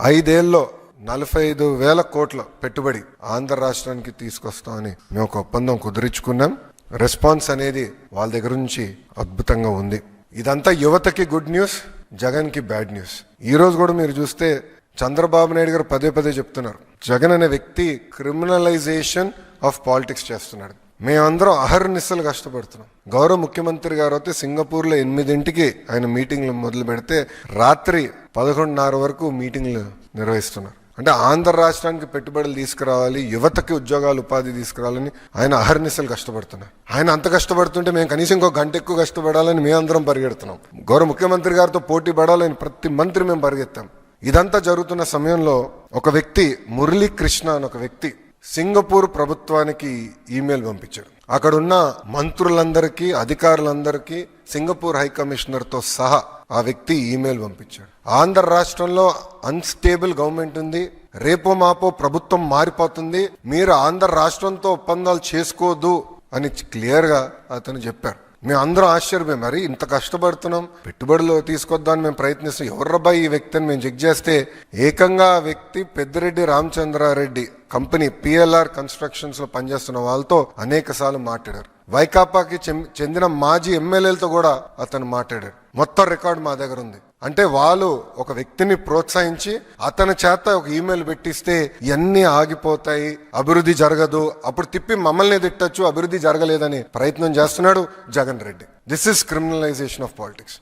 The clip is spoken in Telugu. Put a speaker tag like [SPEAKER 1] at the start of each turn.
[SPEAKER 1] 5 ఏళ్లలో 45,000 కోట్ల పెట్టుబడి ఆంధ్ర రాష్ట్రానికి తీసుకొస్తామని మేము ఒక ఒప్పందం కుదిరించుకున్నాం. రెస్పాన్స్ అనేది వాళ్ళ దగ్గర నుంచి అద్భుతంగా ఉంది. ఇదంతా యువతకి గుడ్ న్యూస్, జగన్కి బ్యాడ్ న్యూస్. ఈ రోజు కూడా మీరు చూస్తే చంద్రబాబు నాయుడు గారు పదే పదే చెప్తున్నారు, జగన్ అనే వ్యక్తి క్రిమినలైజేషన్ ఆఫ్ పాలిటిక్స్ చేస్తున్నాడు. మేమందరం అహర్నిశలు కష్టపడుతున్నాం. గౌరవ ముఖ్యమంత్రి గారు అయితే సింగపూర్లో 8 ఆయన మీటింగ్లు మొదలు పెడితే రాత్రి 11:30 వరకు మీటింగ్లు నిర్వహిస్తున్నారు. అంటే ఆంధ్ర రాష్ట్రానికి పెట్టుబడులు తీసుకురావాలి, యువతకి ఉద్యోగాలు ఉపాధి తీసుకురావాలని ఆయన అహర్నిశలు కష్టపడుతున్నారు. ఆయన అంత కష్టపడుతుంటే మేము కనీసం ఇంకో గంట ఎక్కువ కష్టపడాలని మేమందరం పరిగెడుతున్నాం. గౌరవ ముఖ్యమంత్రి గారితో పోటీ పడాలని ప్రతి మంత్రి మేము పరిగెత్తాం. ఇదంతా జరుగుతున్న సమయంలో ఒక వ్యక్తి మురళీకృష్ణ అని ఒక వ్యక్తి సింగపూర్ ప్రభుత్వానికి ఈమెయిల్ పంపించాడు. అక్కడున్న మంత్రులందరికీ, అధికారులందరికీ, సింగపూర్ హై కమిషనర్తో సహా ఆ వ్యక్తి ఈమెయిల్ పంపించాడు. ఆంధ్ర రాష్ట్రంలో అన్స్టేబుల్ గవర్నమెంట్ ఉంది, రేపో మాపో ప్రభుత్వం మారిపోతుంది, మీరు ఆంధ్ర రాష్ట్రంతో ఒప్పందాలు చేసుకోవద్దు అని క్లియర్గా అతను చెప్పారు. మేము అందరం ఆశ్చర్యపోయాం, మరి ఇంత కష్టపడుతున్నాం, పెట్టుబడులు తీసుకొద్దామని మేము ప్రయత్నిస్తాం, ఎవర్రబ్బాయి ఈ వ్యక్తి అని మేము చెక్ చేస్తే ఏకంగా ఆ వ్యక్తి Peddireddy Ramachandra Reddy company PLR constructions లో పనిచేస్తున్న వాళ్ళతో అనేక సార్లు మాట్లాడారు. వైకాపాకి చెందిన మాజీ ఎమ్మెల్యేలతో కూడా అతను మాట్లాడారు. మొత్తం రికార్డు మా దగ్గర ఉంది. అంటే వాళ్ళు ఒక వ్యక్తిని ప్రోత్సహించి అతని చేత ఒక ఈమెయిల్ పెట్టిస్తే ఇవన్నీ ఆగిపోతాయి, అభివృద్ధి జరగదు, అప్పుడు తిప్పి మమ్మల్ని తిట్టచ్చు, అభివృద్ధి జరగలేదని ప్రయత్నం చేస్తున్నాడు Jagan Reddy. This is criminalization of politics.